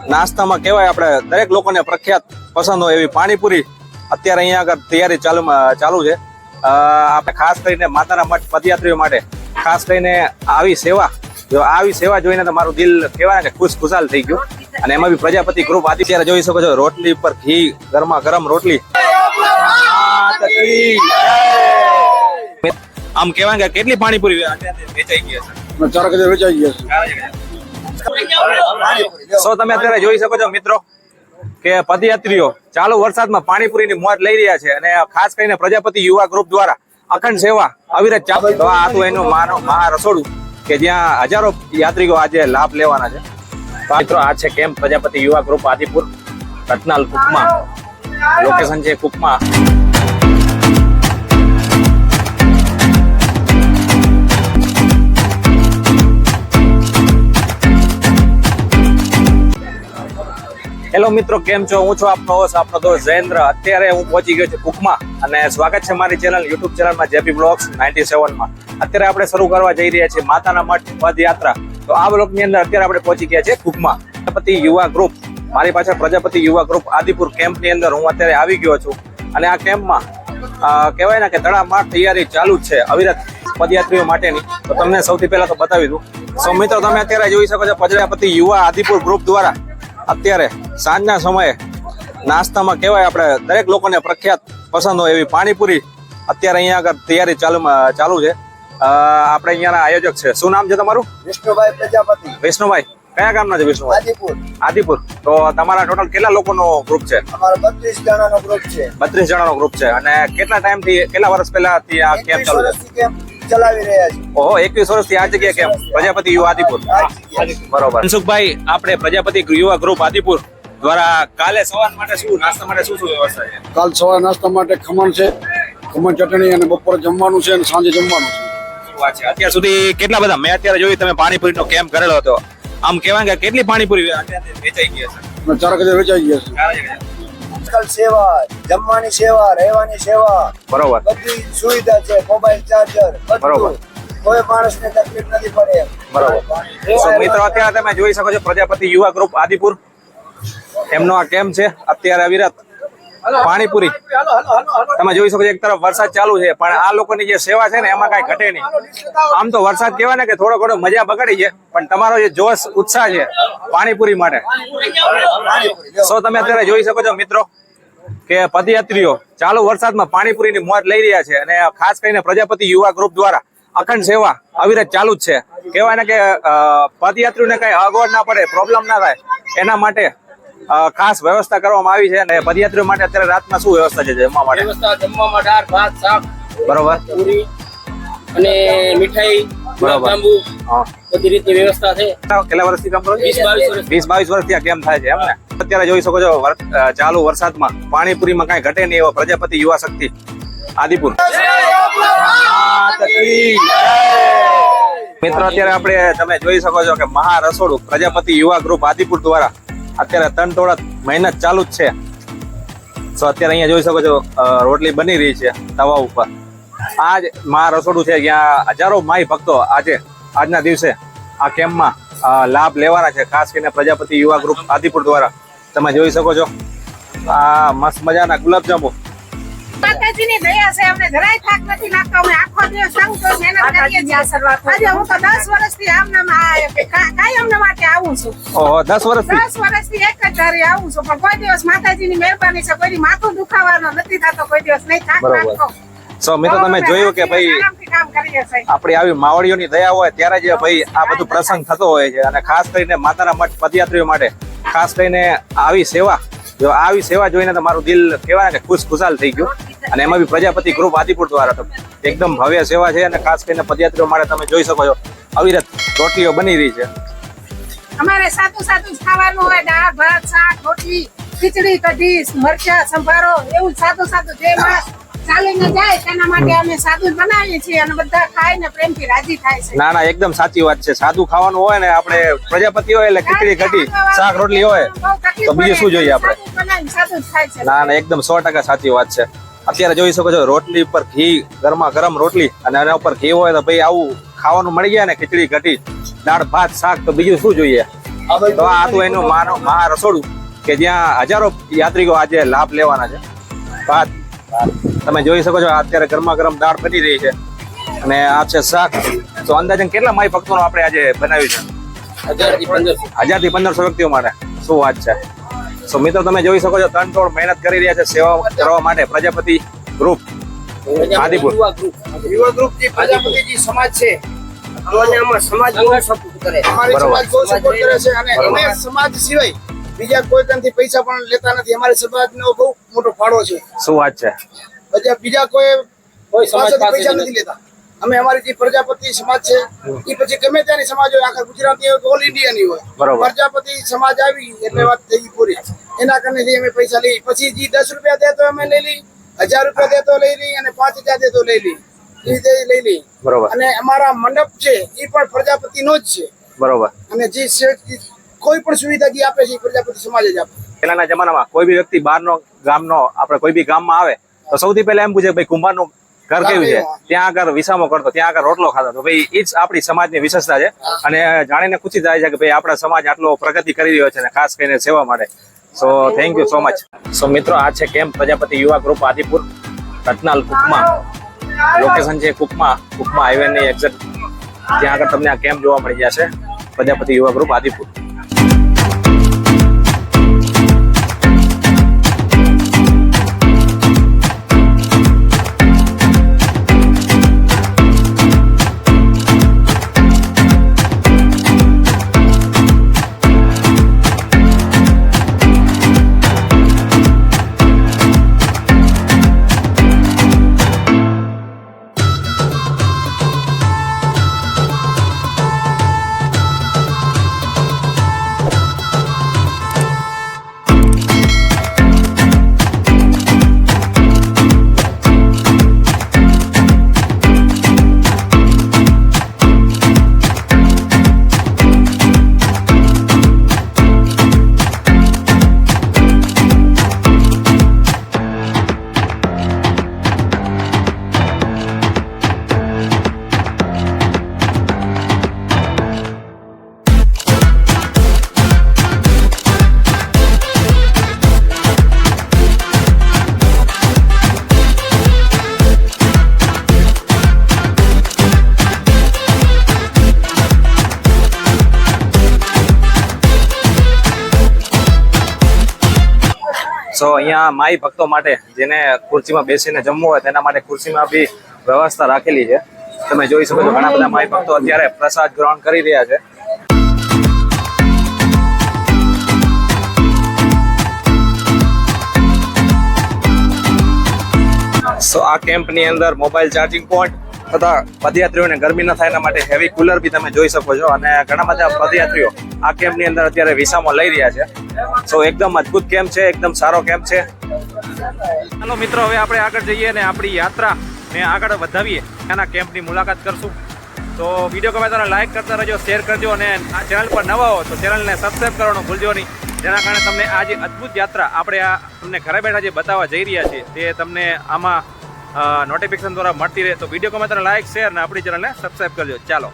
નાસ્તામાં કહેવાય આપણે દરેક લોકોને પ્રખ્યાત પસંદ હોય એવી પાણીપુરી અત્યારે અહીંયા આગળ તૈયારી ચાલુ છે। આપણે ખાસ કરીને માતાના મઠ પદયાત્રીઓ માટે ખાસ કરીને આવી સેવા જોઈને તો મારું દિલ કહેવાય કે ખુશાલ થઈ ગયું। અને એમાં બી પ્રજાપતિ ગ્રુપ અત્યારે જોઈ શકો છો, રોટલી પર ઘી, ગરમા ગરમ રોટલી। આમ કહેવાય કે કેટલી પાણીપુરી વેચાઈ ગઈ હશે? 4,000 વેચાઈ ગયા છે। સો તમે અત્યારે જોઈ શકો છો મિત્રો કે પદયાત્રીઓ ચાલુ વરસાદમાં પાણીપુરીની મોજ લઈ રહ્યા છે। અને ખાસ કરીને પ્રજાપતિ યુવા ગ્રુપ દ્વારા અખંડ સેવા અવિરત ચાલુ। તો આ હતું એનું મહા રસોડું કે જ્યાં હજારો યાત્રિકો આજે લાભ લેવાના છે। મિત્રો આ છે કેમ્પ પ્રજાપતિ યુવા ગ્રુપ આદિપુર, રતનાલ, કુકમા। લોકેશન છે કુકમા। હેલો મિત્રો, કેમ છો? હું છું આપનો હોસ્ટ, આપનો દોસ્ત જયેન્દ્ર। અત્યારે હું પહોંચી ગયો છું કુકમા અને સ્વાગત છે મારી ચેનલ યુટ્યુબ ચેનલમાં જેપી બ્લોગ્સ 97માં। અત્યારે આપણે શરૂ કરવા જઈ રહ્યા છીએ માતાના મઠ પદયાત્રા। તો આ બ્લોગની અંદર અત્યારે આપણે પહોંચી ગયા છીએ કુકમા। પ્રજાપતિ યુવા ગ્રુપ, મારી પાસે પ્રજાપતિ યુવા ગ્રુપ આદિપુર કેમ્પની અંદર હું અત્યારે આવી ગયો છું। અને આ કેમ્પમાં કહેવાય ને કે તડામાર તૈયારી ચાલુ જ છે અવિરત પદયાત્રીઓ માટેની। તો તમને સૌથી પહેલા તો બતાવી દઉં। સો મિત્રો તમે અત્યારે જોઈ શકો છો પ્રજાપતિ યુવા આદિપુર ગ્રુપ દ્વારા અત્યારે સાંજના સમયે નાસ્તામાં કહેવાય આપણે દરેક લોકોને પ્રખ્યાત પસંદ હોય એવી પાણીપુરી અત્યારે અહીંયા આગળ તૈયારી ચાલુ છે। આપણે અહીંયાના આયોજક છે, શું નામ છે તમારું? વિષ્ણુભાઈ પ્રજાપતિ। વિષ્ણુભાઈ, કયા ગામના છે વિષ્ણુભાઈ? આદિપુર। આદિપુર। તો તમારા ટોટલ કેટલા લોકોનો ગ્રુપ છે? અમારો 32 જણાનો ગ્રુપ છે। 32 જણાનો ગ્રુપ છે। અને કેટલા વર્ષ પહેલાથી આ કેમ્પ ચાલુ છે? ચલાવી રહ્યા છે। ઓહો, 21 વર્ષથી આ જગ્યાએ કેમ્પ પ્રજાપતિ યુવા આદિપુર, બરોબર। મનસુખભાઈ, આપણે પ્રજાપતિ યુવા ગ્રુપ આદિપુર દ્વારા કાલે સવાર માટે નાસ્તા માટે શું વ્યવસ્થા છે? કાલ સવારે નાસ્તા માટે ખમણ છે, ખમણ ચટણી, અને બપોરે જમવાનું છે અને સાંજે જમવાનું છે। શું વાત છે? અત્યાર સુધી કેટલા બધા મેં અત્યારે જોયું તમે પાણીપુરીનો કેમ્પ કરેલો હતો, આમ કહેવાય કે કેટલી પાણીપુરી વેચાઈ ગઈ હશે? 4,000 વેચાઈ ગયા છે। સેવા, જમવાની સેવા, રહેવાની સેવા, બરોબર, બધી સુવિધા છે, મોબાઈલ ચાર્જર, બરોબર, કોઈ માણસને તકલીફ નથી પડે, બરોબર। મિત્રો અત્યારે તમે જોઈ શકો છો પ્રજાપતિ યુવા ગ્રુપ આદિપુર, એમનો આ કેમ્પ છે અત્યારે અવિરત પાણીપુરી। તમે જોઈ શકો છો એક તરફ વરસાદ ચાલુ છે પણ આ લોકોની જે સેવા છે ને એમાં કઈ ઘટે નહીં। આમ તો વરસાદ કહેવાય ને કે થોડો ઘણો મજા બગાડી છે, પણ તમારો જે જોશ ઉત્સાહ છે પાણીપુરી માટે, સો તમે અત્યારે જોઈ શકો છો મિત્રો કે પદયાત્રીઓ ચાલુ વરસાદમાં પાણીપુરીની મોજ લઈ રહ્યા છે। અને ખાસ કરીને પ્રજાપતિ યુવા ગ્રુપ દ્વારા અખંડ સેવા અવિરત ચાલુ જ છે। કહેવાય ને કે પદયાત્રીઓને કઈ અગવડ ના પડે, પ્રોબ્લેમ ના થાય એના માટે ખાસ વ્યવસ્થા કરવામાં આવી છે। અને પદયાત્રીઓ માટે અત્યારે રાતમાં શું વ્યવસ્થા છે જમવા માટે? જમવામાં દાળ, ભાત, શાક, બરોબર, પૂરી અને મીઠાઈ, ગુલાબજાંબુ, બધી રીતની વ્યવસ્થા છે। કેટલા વર્ષથી કામ કરો? 20-22 વર્ષથી આ કેમ થાય છે એમ ને? અત્યારે જોઈ શકો છો ચાલુ વરસાદમાં પાણીપુરીમાં કઈ ઘટે નહીં એવો પ્રજાપતિ યુવા શક્તિ આદિપુર। મિત્રો અત્યારે આપણે તમે જોઈ શકો છો કે મહા રસોડું પ્રજાપતિ યુવા ગ્રુપ આદિપુર દ્વારા અત્યારે તનતોડ મહેનત ચાલુ જ છે। તો અત્યારે અહીંયા જોઈ શકો છો રોટલી બની રહી છે તવા ઉપર। આ જ મહા રસોડું છે જ્યાં હજારો માઈ ભક્તો આજના દિવસે આ કેમ્પમાં લાભ લેવાના છે, ખાસ કરીને પ્રજાપતિ યુવા ગ્રુપ આદિપુર દ્વારા। તમે જોઈ શકો છો આ મસ્ત મજાના ગુલાબજાંબુ। માતાજીની દયા છે, અમને જરાય થાક નથી લાગતો। અમે આખો દિવસ આવું તો મહેનત કરીએ છીએ। આજે હું તો 10 વર્ષથી કાયમના માટે આવું છું। ઓહો, 10 વર્ષથી? 10 વર્ષથી એક જ ધારે આવું છું, પણ કોઈ દિવસ માતાજીની મહેરબાની છે, કોઈ માથું દુખાવાનો નથી થતો, કોઈ દિવસ નહીં થાક લાગતો। સો મિત્રો તમે જોયું કે ભાઈ આપણી આવી માવડીઓની દયા હોય ત્યારે જ ભાઈ આ બધું પ્રસંગ થતો હોય છે। અને ખાસ કરીને માતાના મઠ પદયાત્રીઓ માટે ખાસ કરીને આવી સેવા જોઈને તો મારું દિલ કહેવાય કે ખુશાલ થઈ ગયું। અને એમાં બી પ્રજાપતિ ગ્રુપ આદિપુર દ્વારા તો એકદમ ભવ્ય સેવા છે। અને ખાસ કરીને પદયાત્રીઓ માટે તમે જોઈ શકો છો અવિરત રોટલીઓ બની રહી છે। અમારે સાદું ખાવાનું હોય, દાળ, ભાત, શાક, રોટલી, ખીચડી, કઢી, મરચા, સંભારો, એવું સાદું જે માણસ ચાલીને જાય તેના માટે અમે સાદું બનાવીએ છીએ અને બધા ખાઈને પ્રેમથી રાજી થાય છે। ના એકદમ સાચી વાત છે। સાદું ખાવાનું હોય ને આપણે પ્રજાપતિ હોય એટલે ખીચડી, કઢી, શાક, રોટલી હોય તો બીજું શું જોઈએ આપણે? ના એકદમ 100% સાચી વાત છે। અત્યારે જોઈ શકો છો રોટલી પર ઘી, ગરમા ગરમ રોટલી, અને એના ઉપર ઘી હોય તો ભાઈ આવું ખાવાનું મળી ગયા ને, ખીચડી, કઢી, દાળ, ભાત, શાક, તો બીજું શું જોઈએ? તો આ હતું એનું મહા રસોડું કે જ્યાં હજારો યાત્રિકો આજે લાભ લેવાના છે. ભાત તમે જોઈ શકો છો અત્યારે ગરમા ગરમ દાળ બની રહી છે અને આ છે શાક. તો અંદાજે કેટલા માઈ ભક્તોનું આપણે આજે બનાવ્યું છે? 1000 થી 1500 વ્યક્તિઓ માટે. શું વાત છે. તો મિત્રો તમે જોઈ શકો છો તનતોડ મહેનત કરી રહ્યા છે સેવા કરવા માટે પ્રજાપતિ ગ્રુપ આદિપુર. યુવા ગ્રુપ જે પ્રજાપતિજી સમાજ છે અમારે સમાજ બહુ સપોર્ટ કરે. અમારી સમાજ બહુ સપોર્ટ કરે છે અને અમે સમાજ સિવાય બીજા કોઈ ત્યાંથી પૈસા પણ લેતા નથી. અમારી સમાજનો બહુ મોટો ફાળો છે. શું વાત છે. બીજા કોઈ સમાજથી પૈસા નથી લેતા. અમે અમારી જે પ્રજાપતિ સમાજ છે એ પછી ગમે ત્યાંની સમાજ હોય આખા ગુજરાતી હોય ઓલ ઇન્ડિયાની હોય પ્રજાપતિ સમાજ આવી એટલે વાત થઈ પૂરી. એના કારણે અમે પૈસા લઈ પછી જે 10 રૂપિયા દે તો અમે લઈ લઈ, 1000 રૂપિયા દે તો લઈ લઈ અને 5000 દે તો લઈ લઈ. એ રીતે લઈ લઈ. બરોબર. અને અમારા મંડપ છે એ પણ પ્રજાપતિનો જ છે. બરોબર. અને જે કોઈ પણ સુવિધા જે આપે છે એ પ્રજાપતિ સમાજ જ આપે. પહેલાના જમાનામાં કોઈ બી વ્યક્તિ બહારનો ગામનો આપણે કોઈ બી ગામમાં આવે તો સૌથી પહેલા એમ પૂછે ભાઈ કુંભારનું ઘર કેવું છે, ત્યાં આગળ વિસામો કરતો, ત્યાં આગળ રોટલો ખાતો. તો ભાઈ એ જ આપણી સમાજની વિશેષતા છે અને જાણીને ખુશી થાય છે કે ભાઈ આપણા સમાજ આટલો પ્રગતિ કરી રહ્યો છે અને ખાસ કરીને સેવા માટે. So thank you so much. So મિત્રો આ છે કેમ્પ પ્રજાપતિ યુવા ગ્રુપ આદિપુર રતનાલ કુકમા. લોકેશન છે કુકમા હાઈવે ની એક્ઝેક્ટ ત્યાં આગળ તમને આ કેમ્પ જોવા મળી જશે પ્રજાપતિ યુવા ગ્રુપ આદિપુર. સો અહીંયા માઈ ભક્તો માટે જેને ખુરશીમાં બેસીને જમવું હોય તેના માટે ખુરશીમાં બી વ્યવસ્થા રાખેલી છે. તમે જોઈ શકો છો ઘણા બધા માઈ ભક્તો અત્યારે પ્રસાદ ગ્રહણ કરી રહ્યા છે. સો આ કેમ્પની અંદર મોબાઈલ ચાર્જિંગ પોઈન્ટ તથા પદયાત્રીઓને ગરમી ન થાય એના માટે હેવી કુલર બી તમે જોઈ શકો છો અને ઘણા બધા પદયાત્રીઓ આ કેમ્પની અંદર અત્યારે વિસામો લઈ રહ્યા છે. સો એકદમ અદ્ભુત કેમ્પ છે, એકદમ સારો કેમ્પ છે. ચાલો મિત્રો હવે આપણે આગળ જઈએ અને આપણી યાત્રા ને આગળ વધાવીએ. ત્યાંના કેમ્પની મુલાકાત કરશું. તો વિડીયો ગમે તો લાઈક કરતા રહેજો, શેર કરજો અને આ ચેનલ પર નવા હો તો ચેનલને સબસ્ક્રાઈબ કરવાનું ભૂલજો નહીં. જેના કારણે તમને આ જે અદ્ભુત યાત્રા આપણે આ તમને ઘરે બેઠા જે બતાવવા જઈ રહ્યા છીએ તે તમને આમાં નોટિફિકેશન દ્વારા મળતી રહે. તો વિડીયો ગમે તો લાઈક શેર અને આપણી ચેનલને સબસ્ક્રાઈબ કરજો. ચાલો.